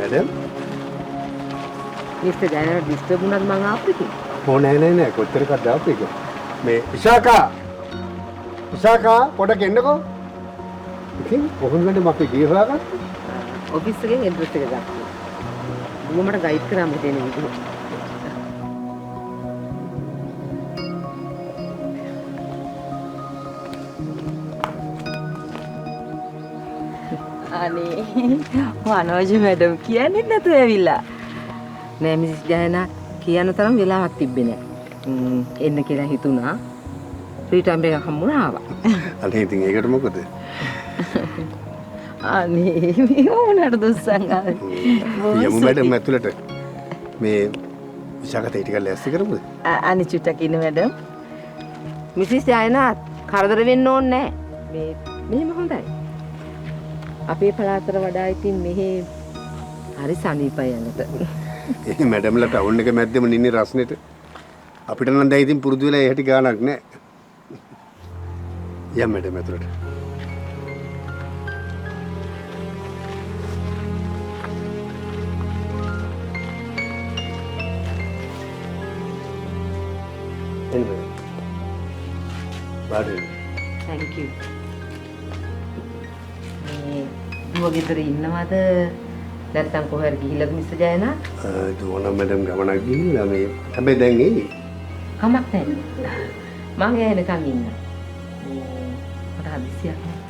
Madam mister ජයනාරත් disturb වුණාද මං ආපු එකේ? ඕ නෑ කොච්චර එකක්ද ආපු එක මේ විශාකා පොඩක් එන්නකෝ ඉතින් කොහොමද මම අපි ගිය හොයාගත්තේ ඔෆිස් එකෙන් ඇඩ්‍රස් එක ගත්තා. ඌ මට ගයිඩ් කරා මොකද එන විදිහ. අනේ මනෝජ් මැඩම් කියන්නේ නැතුව ඇවිල්ලා. නෑ මිසිස් ජයනාත් කියන තරම් වෙලාවක් තිබ්බේ නෑ. එන්න කියලා හිතුණා. ෆ්‍රී ටයිම් එකක් හම්බුණා ආවා. අනේ ඉතින් ඒකට මොකද අනේ මේ වුණාට දුස්සන් ආවේ. යමු මැඩම් ඇතුළට මේ විශාකත ටිකක් ලෑස්ති කරමුද අනේ චුට්ටක් ඉන්න මැඩම්. මිසිස් ජයනාත් කරදර වෙන්න ඕනේ නෑ. මෙහෙම හොඳයි. අපේ පළාතට වඩා ඉතින් මෙහි හරි සනීපයි යනට. ඒ මැඩම්ලා ටවුන් එක මැද්දේම නින්නේ රස්නෙට අපිට නම් දැන් ඉතින් පුරුදු වෙලා ඒ හැටි ගානක් නෑ යම් මැඩම් ඇතුළට එන්න බාඩේ Thank you. දුව ගෙදර ඉන්නවද නැත්නම් කොහේ හරි ගිහිල්ලාද මිස්ටර් ජයනාත්? දුවන මැඩම් ගමනක් ගිහිල්ලා මේ හැබැයි දැන් එයි කමක් නැහැ. මං එනකන් ඉන්න. මට හදිසියක් නෑ.